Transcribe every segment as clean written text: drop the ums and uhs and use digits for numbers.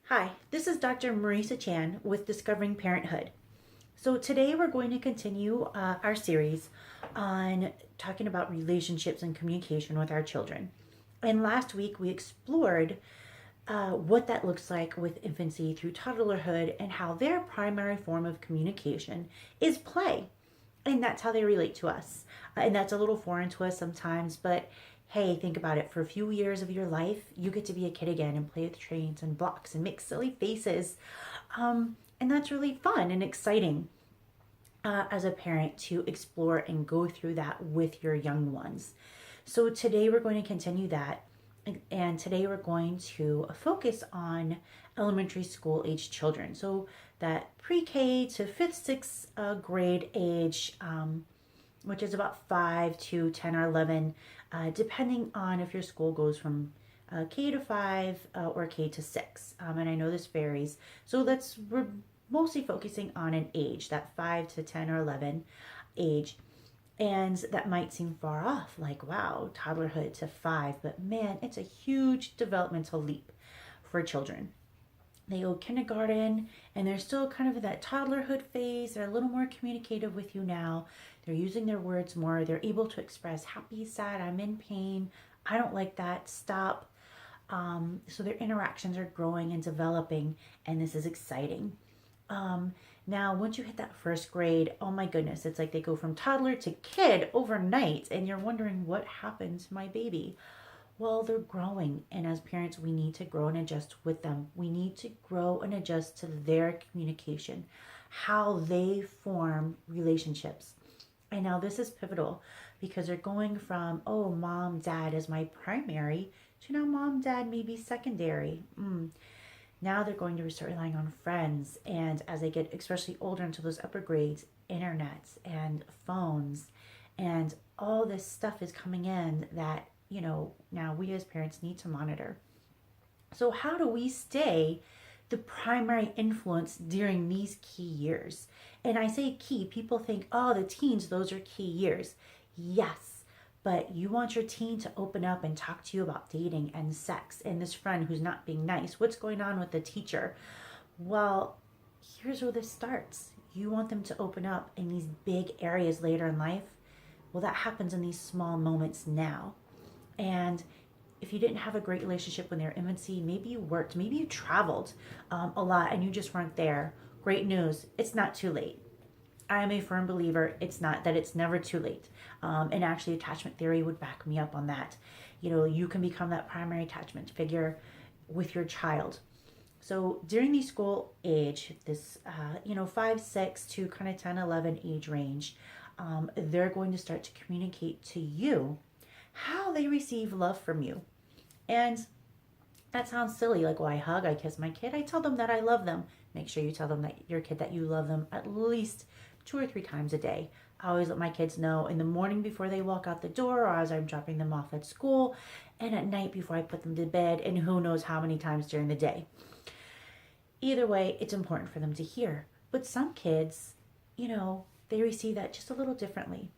Hi, this is Dr. Marisa Chan with Discovering Parenthood. So today we're going to continue our series on talking about relationships and communication with our children. And last week we explored what that looks like with infancy through toddlerhood and how their primary form of communication is play. And that's how they relate to us. And that's a little foreign to us sometimes, but hey, think about it. For a few years of your life, you get to be a kid again and play with trains and blocks and make silly faces. And that's really fun and exciting as a parent to explore and go through that with your young ones. So today we're going to continue that. And today we're going to focus on elementary school age children. So that pre-K to 5th, 6th grade age, which is about 5 to 10 or 11, depending on if your school goes from K to 5 or K to 6. And I know this varies. So we're mostly focusing on an age, that 5 to 10 or 11 age. And that might seem far off, like, wow, toddlerhood to 5. But man, it's a huge developmental leap for children. They go kindergarten and they're still kind of in that toddlerhood phase. They're a little more communicative with you now. They're using their words more. They're able to express happy, sad, I'm in pain, I don't like that, stop. So their interactions are growing and developing, and this is exciting. Now, once you hit that 1st grade, oh my goodness, it's like they go from toddler to kid overnight, and you're wondering what happened to my baby. Well, they're growing, and as parents, we need to grow and adjust with them. We need to grow and adjust to their communication, how they form relationships. And now this is pivotal because they're going from, oh, mom, dad is my primary, to now mom, dad may be secondary. Now they're going to start relying on friends, and as they get especially older into those upper grades, internet and phones and all this stuff is coming in that now we as parents need to monitor. So how do we stay the primary influence during these key years? And I say key, people think, oh, the teens, those are key years. Yes, but you want your teen to open up and talk to you about dating and sex and this friend who's not being nice. What's going on with the teacher? Well, here's where this starts. You want them to open up in these big areas later in life. Well, that happens in these small moments now. And if you didn't have a great relationship when they were infancy, maybe you worked, maybe you traveled a lot and you just weren't there. Great news, it's not too late. I am a firm believer it's never too late. And actually attachment theory would back me up on that. You can become that primary attachment figure with your child. So during the school age, this 5, 6 to kind of 10, 11 age range, they're going to start to communicate to you how they receive love from you. And that sounds silly, like, well, I hug, I kiss my kid, I tell them that I love them. Make sure you tell them that your kid that you love them at least 2 or 3 times a day. I always let my kids know in the morning before they walk out the door, or as I'm dropping them off at school, and at night before I put them to bed, and who knows how many times during the day. Either way, it's important for them to hear. But some kids, they receive that just a little differently.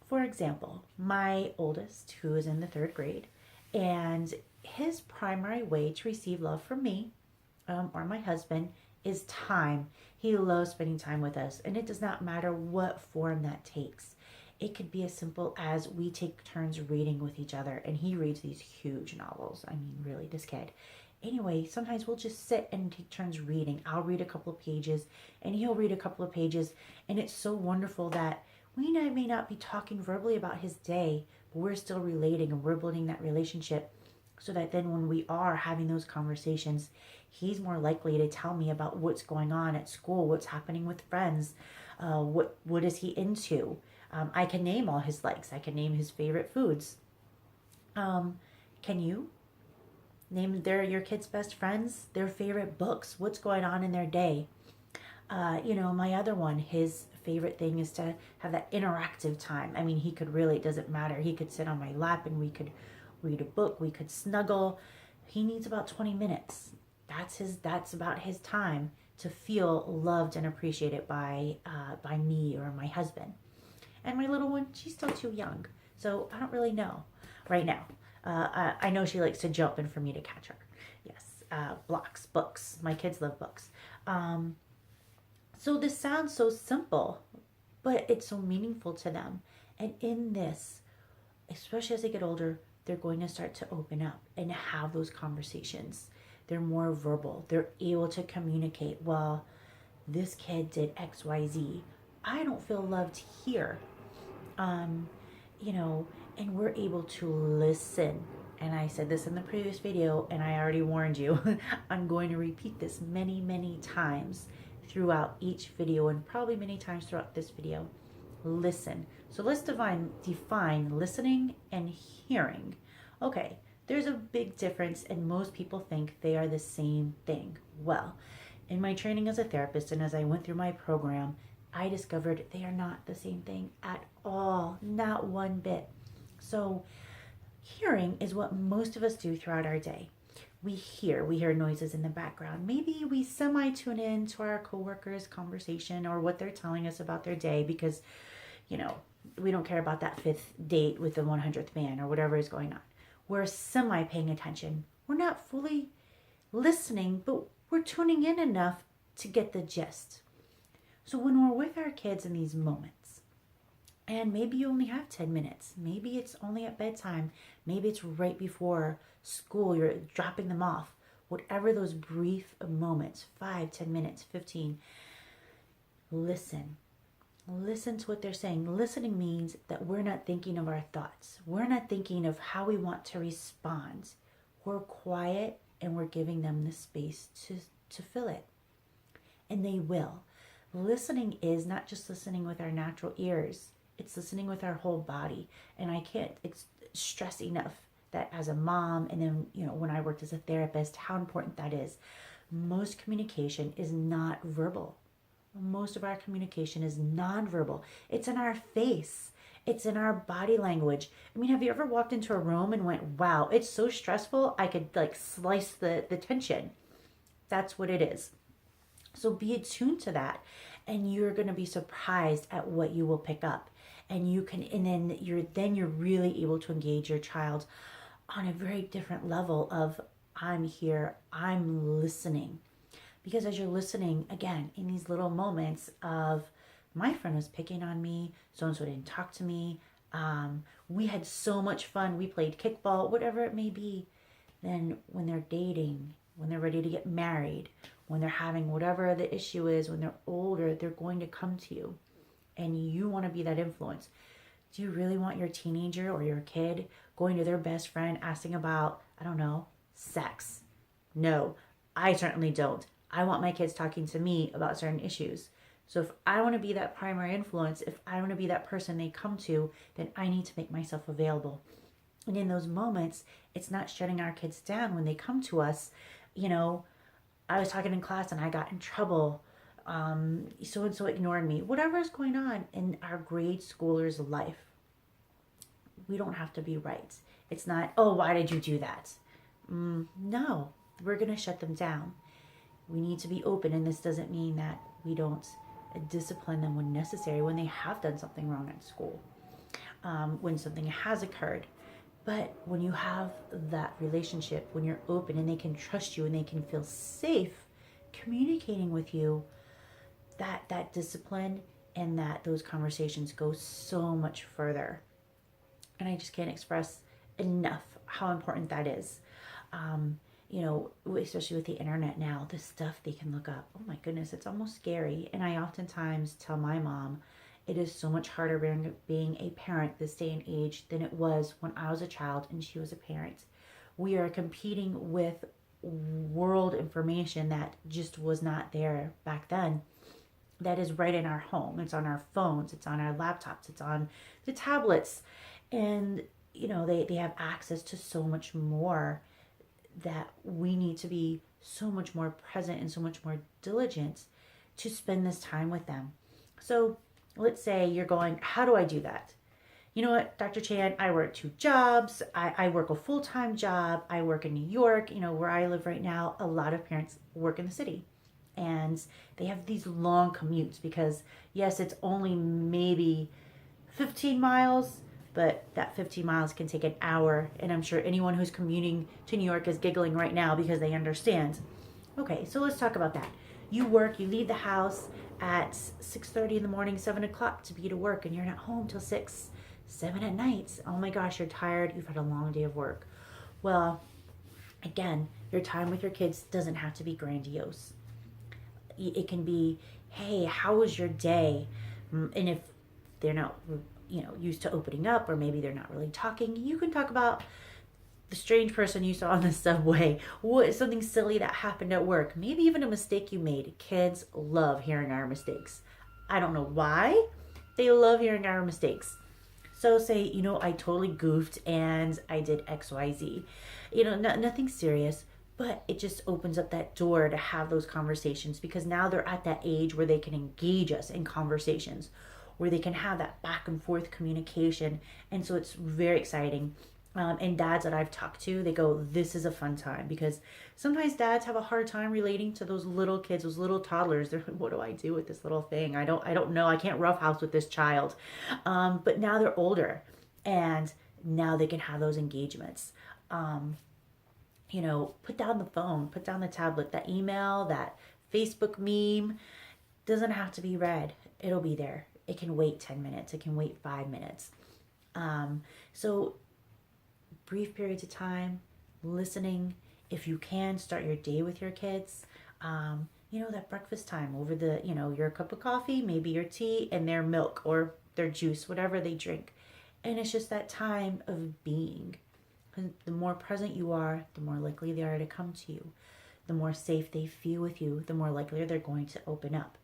For example, my oldest, who is in the 3rd grade, and his primary way to receive love from me or my husband is time. He loves spending time with us, and it does not matter what form that takes. It could be as simple as we take turns reading with each other, and he reads these huge novels. I mean, really, this kid. Anyway, sometimes we'll just sit and take turns reading. I'll read a couple of pages, and he'll read a couple of pages, and it's so wonderful that we may not be talking verbally about his day, but we're still relating and we're building that relationship so that then when we are having those conversations, he's more likely to tell me about what's going on at school, what's happening with friends, what is he into. I can name all his likes. I can name his favorite foods. Can you name your kids' best friends, their favorite books, what's going on in their day? My other one, his favorite thing is to have that interactive time. I mean, he could really, it doesn't matter. He could sit on my lap and we could read a book, we could snuggle. He needs about 20 minutes. That's about his time to feel loved and appreciated by me or my husband. And my little one, she's still too young. So I don't really know right now. I know she likes to jump and for me to catch her. Yes. books. My kids love books. So this sounds so simple, but it's so meaningful to them. And in this, especially as they get older, they're going to start to open up and have those conversations. They're more verbal. They're able to communicate. Well, this kid did XYZ. I don't feel loved here. Um, and we're able to listen. And I said this in the previous video, and I already warned you. I'm going to repeat this many, many times throughout each video, and probably many times throughout this video. Listen. So let's define listening and hearing. Okay, there's a big difference, and most people think they are the same thing. Well, in my training as a therapist and as I went through my program, I discovered they are not the same thing at all, not one bit. So hearing is what most of us do throughout our day. We hear noises in the background. Maybe we semi-tune in to our coworkers' conversation or what they're telling us about their day because, we don't care about that 5th date with the 100th man or whatever is going on. We're semi-paying attention. We're not fully listening, but we're tuning in enough to get the gist. So when we're with our kids in these moments, and maybe you only have 10 minutes, maybe it's only at bedtime, maybe it's right before school, you're dropping them off, whatever those brief moments, 5, 10 minutes, 15, listen. Listen to what they're saying. Listening means that we're not thinking of our thoughts. We're not thinking of how we want to respond. We're quiet and we're giving them the space to fill it. And they will. Listening is not just listening with our natural ears. It's listening with our whole body. And I can't stress enough that as a mom, and then, when I worked as a therapist, how important that is. Most communication is not verbal. Most of our communication is nonverbal. It's in our face. It's in our body language. I mean, have you ever walked into a room and went, wow, it's so stressful, I could slice the tension. That's what it is. So be attuned to that, and you're going to be surprised at what you will pick up. And then you're really able to engage your child on a very different level of, I'm here, I'm listening. Because as you're listening, again, in these little moments of, my friend was picking on me, so-and-so didn't talk to me, we had so much fun, we played kickball, whatever it may be. Then when they're dating, when they're ready to get married, when they're having whatever the issue is, when they're older, they're going to come to you. And you want to be that influence. Do you really want your teenager or your kid going to their best friend asking about, I don't know, sex? No, I certainly don't. I want my kids talking to me about certain issues. So if I want to be that primary influence, if I want to be that person they come to, then I need to make myself available. And in those moments, it's not shutting our kids down when they come to us. I was talking in class and I got in trouble. So-and-so ignored me. Whatever is going on in our grade schooler's life, we don't have to be right. It's not, oh, why did you do that? No, we're going to shut them down. We need to be open, and this doesn't mean that we don't discipline them when necessary, when they have done something wrong at school, when something has occurred. But when you have that relationship, when you're open and they can trust you and they can feel safe communicating with you, that discipline and those conversations go so much further. And I just can't express enough how important that is. Especially with the internet now, the stuff they can look up. Oh my goodness, it's almost scary. And I oftentimes tell my mom, it is so much harder being a parent this day and age than it was when I was a child and she was a parent. We are competing with world information that just was not there back then. That is right in our home. It's on our phones. It's on our laptops. It's on the tablets. And, they have access to so much more that we need to be so much more present and so much more diligent to spend this time with them. So let's say you're going, how do I do that? You know what, Dr. Chan, I work 2 jobs. I work a full-time job. I work in New York, where I live right now. A lot of parents work in the city. And they have these long commutes because, yes, it's only maybe 15 miles, but that 15 miles can take an hour. And I'm sure anyone who's commuting to New York is giggling right now because they understand. Okay, so let's talk about that. You work, you leave the house at 6:30 in the morning, 7 o'clock to be to work, and you're not home till 6, 7 at night. Oh my gosh, you're tired. You've had a long day of work. Well, again, your time with your kids doesn't have to be grandiose. It can be, hey, how was your day? And if they're not, used to opening up, or maybe they're not really talking, you can talk about the strange person you saw on the subway, what something silly that happened at work, maybe even a mistake you made. Kids love hearing our mistakes. I don't know why. They love hearing our mistakes. So say, I totally goofed and I did XYZ. Nothing serious, but it just opens up that door to have those conversations, because now they're at that age where they can engage us in conversations, where they can have that back and forth communication. And so it's very exciting. And dads that I've talked to, they go, this is a fun time, because sometimes dads have a hard time relating to those little kids, those little toddlers. They're like, what do I do with this little thing? I don't know. I can't roughhouse with this child. But now they're older, and now they can have those engagements. Put down the phone, put down the tablet, that email, that Facebook meme doesn't have to be read. It'll be there. It can wait 10 minutes. It can wait 5 minutes. So brief periods of time, listening. If you can, start your day with your kids. That breakfast time over your cup of coffee, maybe your tea, and their milk or their juice, whatever they drink. And it's just that time of being. And the more present you are, the more likely they are to come to you. The more safe they feel with you, the more likely they're going to open up.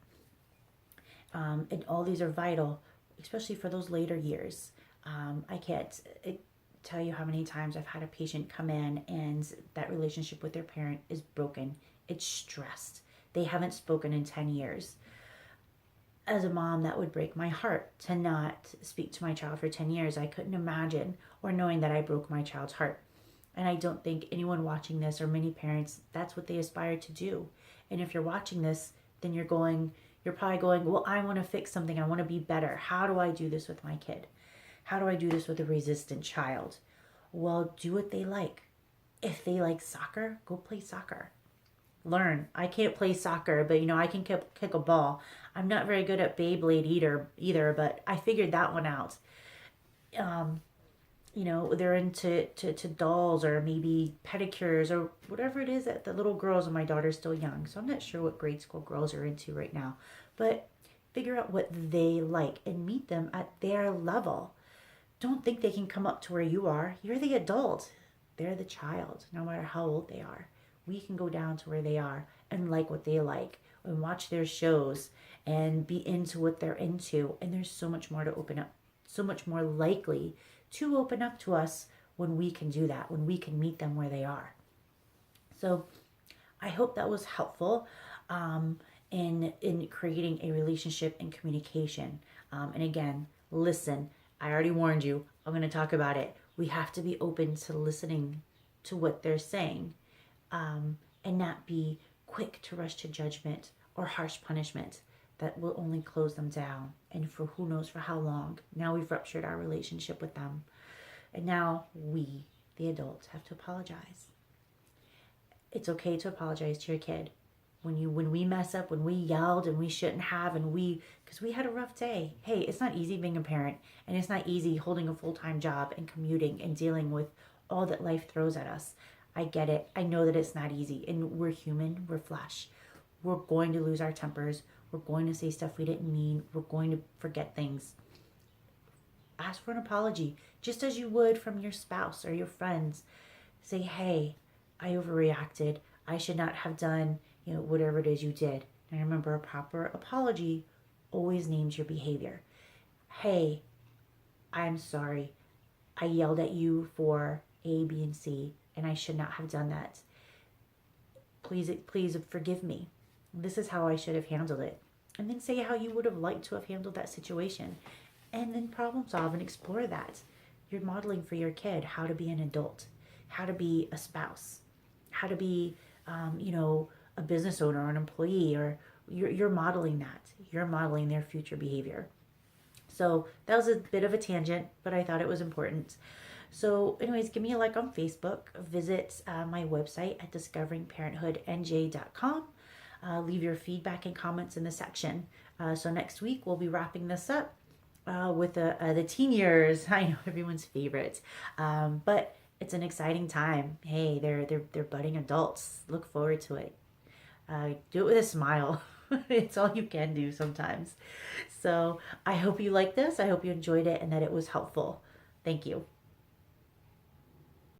And all these are vital, especially for those later years. I can't tell you how many times I've had a patient come in and that relationship with their parent is broken. It's stressed. They haven't spoken in 10 years. As a mom, that would break my heart to not speak to my child for 10 years. I couldn't imagine, or knowing that I broke my child's heart. And I don't think anyone watching this, or many parents, that's what they aspire to do. And if you're watching this, then you're probably going, well, I want to fix something. I want to be better. How do I do this with my kid? How do I do this with a resistant child? Well, do what they like. If they like soccer, go play soccer. Learn. I can't play soccer, but I can kick a ball. I'm not very good at Beyblade either, but I figured that one out. They're into dolls, or maybe pedicures, or whatever it is that the little girls, and my daughter's still young, so I'm not sure what grade school girls are into right now. But figure out what they like and meet them at their level. Don't think they can come up to where you are. You're the adult. They're the child, no matter how old they are. We can go down to where they are and like what they like, and watch their shows and be into what they're into. And there's so much more to open up, so much more likely to open up to us when we can do that, when we can meet them where they are. So I hope that was helpful in creating a relationship and communication. And again, listen. I already warned you. I'm going to talk about it. We have to be open to listening to what they're saying, and not be quick to rush to judgment or harsh punishment. That will only close them down. And for who knows for how long. Now we've ruptured our relationship with them. And now we, the adults, have to apologize. It's okay to apologize to your kid. When we mess up, when we yelled and we shouldn't have, because we had a rough day. Hey, it's not easy being a parent, and it's not easy holding a full-time job and commuting and dealing with all that life throws at us. I get it. I know that it's not easy, and we're human. We're flesh. We're going to lose our tempers. We're going to say stuff we didn't mean. We're going to forget things. Ask for an apology, just as you would from your spouse or your friends. Say, hey, I overreacted. I should not have done whatever it is you did. And remember, a proper apology always names your behavior. Hey, I'm sorry. I yelled at you for A, B, and C, and I should not have done that. Please forgive me. This is how I should have handled it. And then say how you would have liked to have handled that situation. And then problem solve and explore that. You're modeling for your kid how to be an adult, how to be a spouse, how to be, a business owner or an employee, or you're modeling that. You're modeling their future behavior. So that was a bit of a tangent, but I thought it was important. So, anyways, give me a like on Facebook. Visit my website at discoveringparenthoodnj.com. Leave your feedback and comments in the section. So next week we'll be wrapping this up with the teen years. I know everyone's favorite, but it's an exciting time. Hey, they're budding adults. Look forward to it. Do it with a smile. It's all you can do sometimes. So I hope you like this. I hope you enjoyed it and that it was helpful. Thank you.